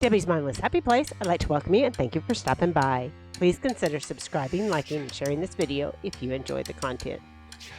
Debbie's Mindless Happy Place. I'd like to welcome you and thank you for stopping by. Please consider subscribing, liking, and sharing this video if you enjoy the content.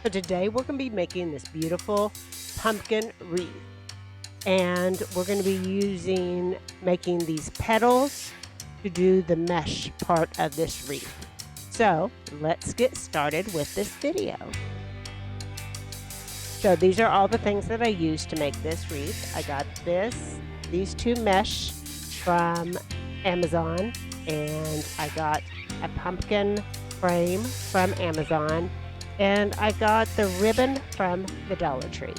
So today we're going to be making this beautiful pumpkin wreath. And we're going to be making these petals to do the mesh part of this wreath. So let's get started with this video. So these are all the things that I used to make this wreath. I got these two mesh from Amazon, and I got a pumpkin frame from Amazon, and I got the ribbon from the Dollar Tree.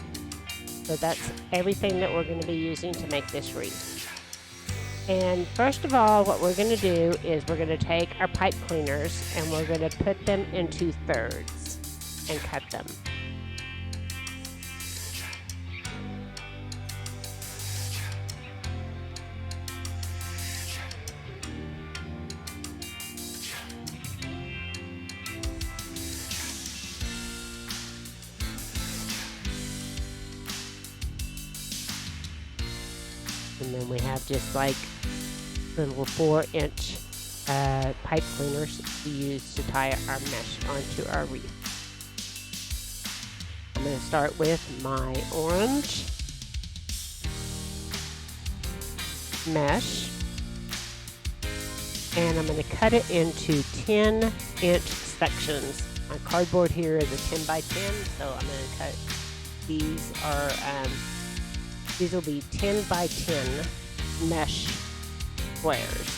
So that's everything that we're going to be using to make this wreath. And first of all, what we're going to do is we're going to take our pipe cleaners and we're going to put them into thirds and cut them. And then we have just like little 4-inch pipe cleaners to use to tie our mesh onto our wreath. I'm going to start with my orange mesh, and I'm going to cut it into 10-inch sections. My cardboard here is a 10 by 10, so I'm going to cut these will be 10 by 10 mesh squares.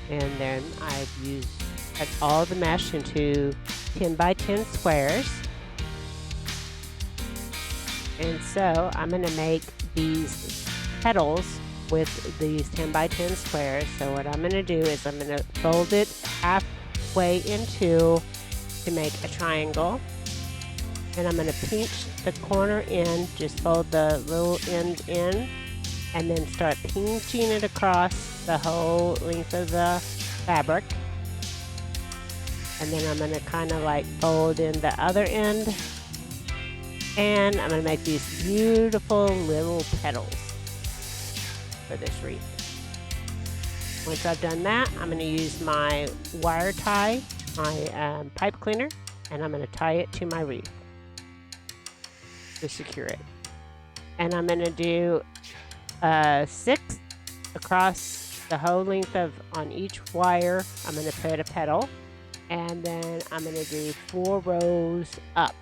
And then I've cut all the mesh into 10 by 10 squares. And so I'm going to make these petals with these 10 by 10 squares. So what I'm going to do is I'm going to fold it halfway in two to make a triangle. And I'm going to pinch the corner in, just fold the little end in, and then start pinching it across the whole length of the fabric. And then I'm going to kind of like fold in the other end, and I'm going to make these beautiful little petals for this wreath. Once I've done that, I'm going to use my wire tie, my pipe cleaner, and I'm going to tie it to my wreath to secure it. And I'm going to do 6 across the whole length on each wire. I'm going to put a petal, and then I'm going to do 4 rows up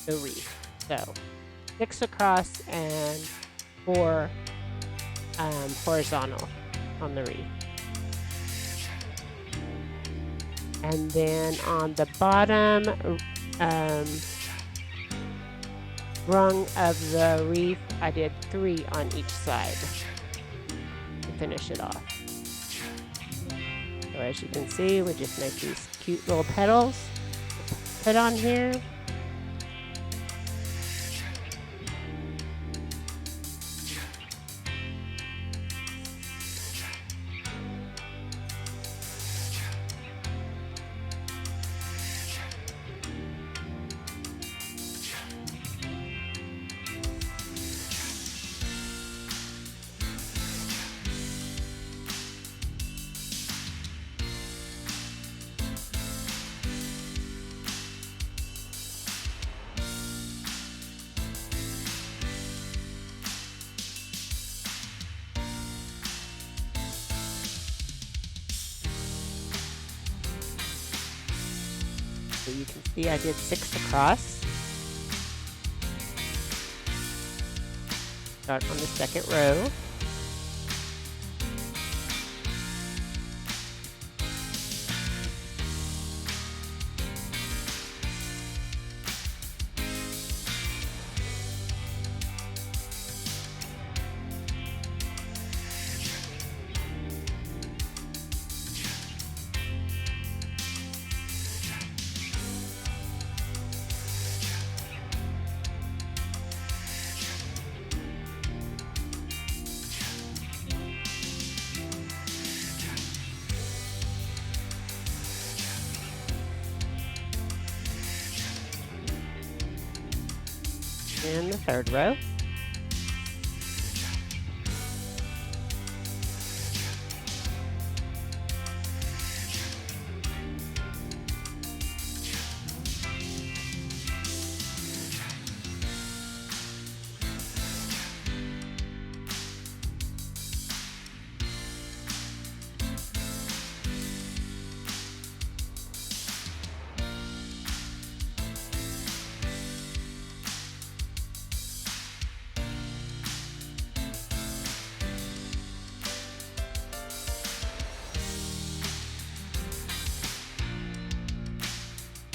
the wreath. So 6 across and 4 horizontal on the wreath. And then on the bottom rung of the wreath, I did 3 on each side to finish it off. So as you can see, we just make these cute little petals to put on here. So you can see I did 6 across. Start on the second row. In the third row.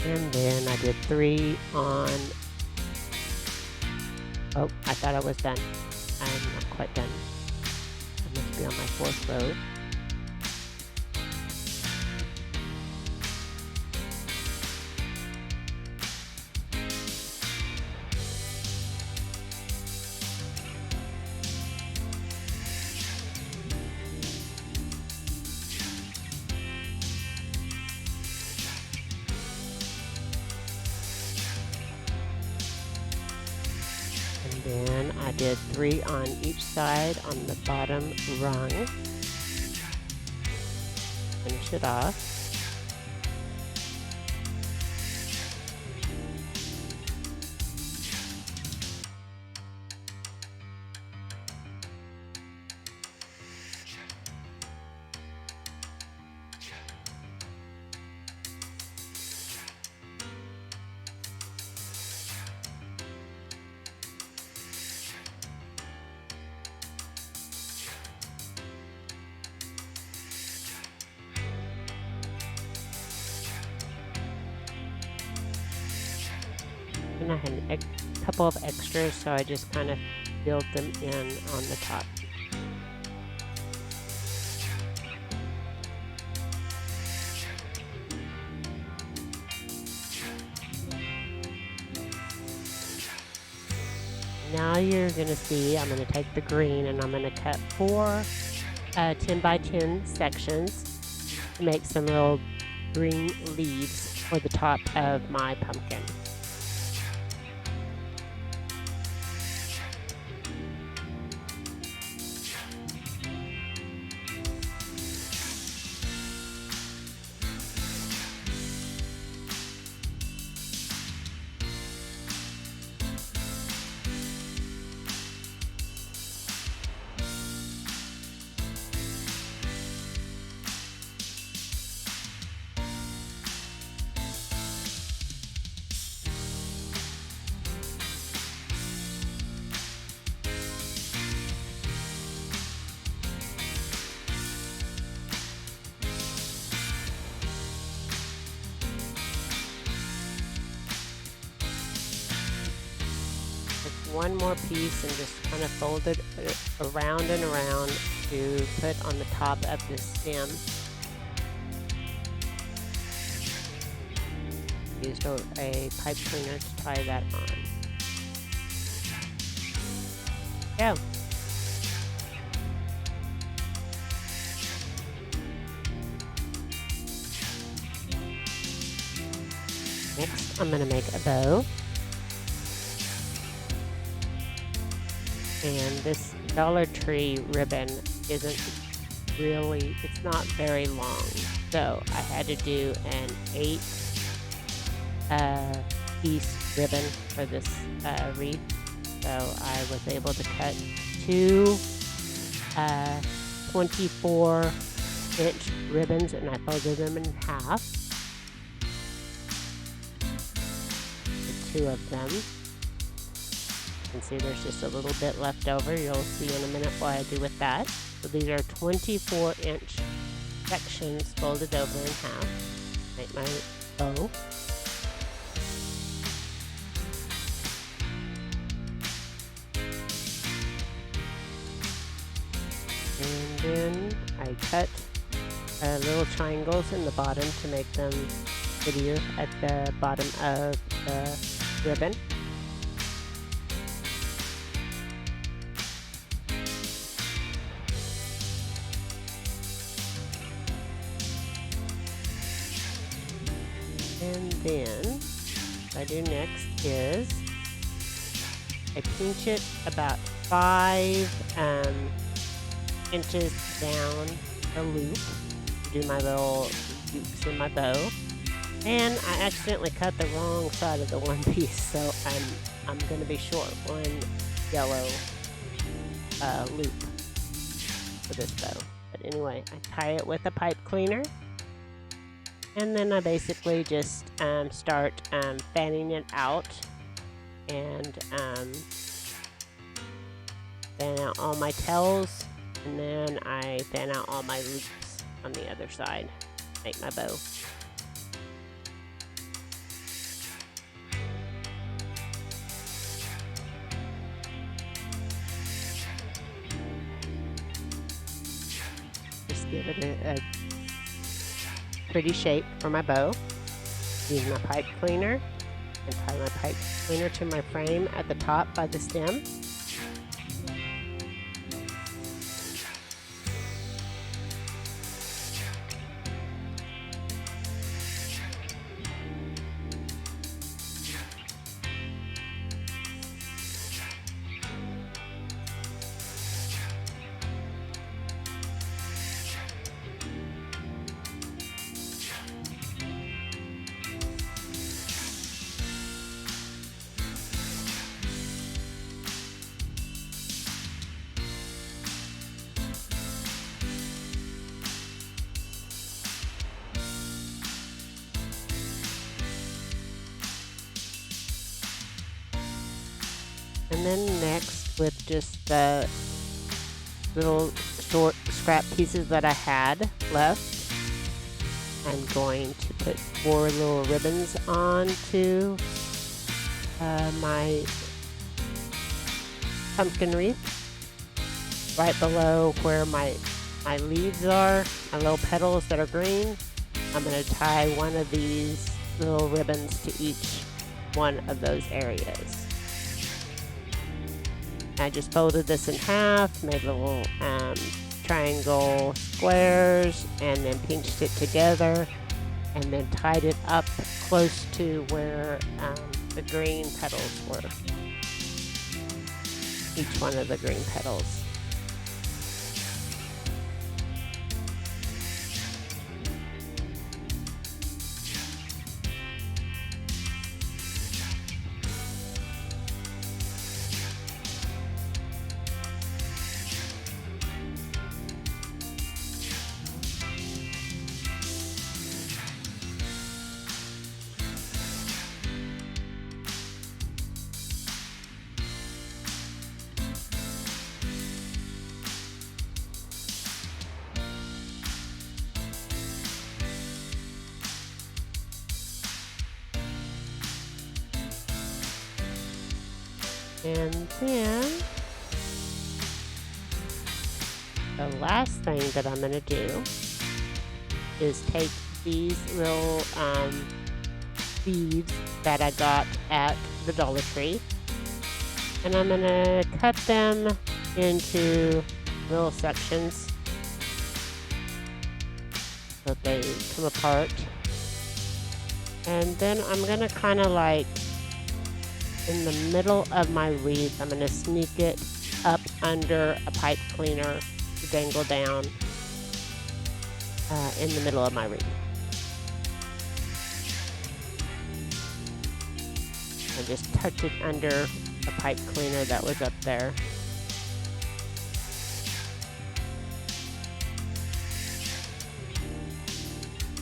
And then I did 3 on, oh, I thought I was done. I'm not quite done. I must be on my 4th row. And then I did 3 on each side on the bottom rung. Finish it off. And I had a couple of extras, so I just kind of filled them in on the top. Now you're going to see, I'm going to take the green and I'm going to cut 4 10 by 10 sections to make some little green leaves for the top of my pumpkin. One more piece and just kind of fold it around and around to put on the top of the stem. Used a pipe cleaner to tie that on. Go. Next, I'm going to make a bow. And this Dollar Tree ribbon isn't really, it's not very long. So I had to do an 8 piece ribbon for this wreath. So I was able to cut 2 24-inch ribbons and I folded them in half. 2 of them. You can see there's just a little bit left over. You'll see in a minute what I do with that. So these are 24-inch sections folded over in half. Make my bow. And then I cut little triangles in the bottom to make them prettier at the bottom of the ribbon. And then what I do next is I pinch it about 5 inches down the loop to do my little loops in my bow. And I accidentally cut the wrong side of the one piece, so I'm going to be short one yellow loop for this bow. But anyway, I tie it with a pipe cleaner. And then I basically just start fanning it out and fan out all my tails, and then I fan out all my loops on the other side, make my bow. Just give it a pretty shape for my bow. Use my pipe cleaner and tie my pipe cleaner to my frame at the top by the stem. And then next, with just the little short scrap pieces that I had left, I'm going to put 4 little ribbons onto my pumpkin wreath. Right below where my leaves are, my little petals that are green, I'm going to tie one of these little ribbons to each one of those areas. I just folded this in half, made little triangle squares, and then pinched it together, and then tied it up close to where the green petals were. Each one of the green petals. And then the last thing that I'm going to do is take these little beads that I got at the Dollar Tree, and I'm going to cut them into little sections so they come apart. And then I'm going to kind of like in the middle of my wreath, I'm going to sneak it up under a pipe cleaner to dangle down in the middle of my wreath. I just tucked it under a pipe cleaner that was up there.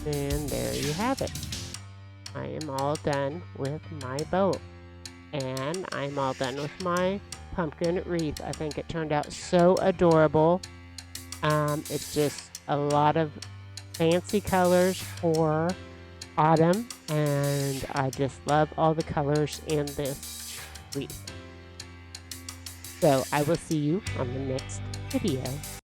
And there you have it. I am all done with my bow. And I'm all done with my pumpkin wreath. I think it turned out so adorable. It's just a lot of fancy colors for autumn, and I just love all the colors in this wreath. So I will see you on the next video.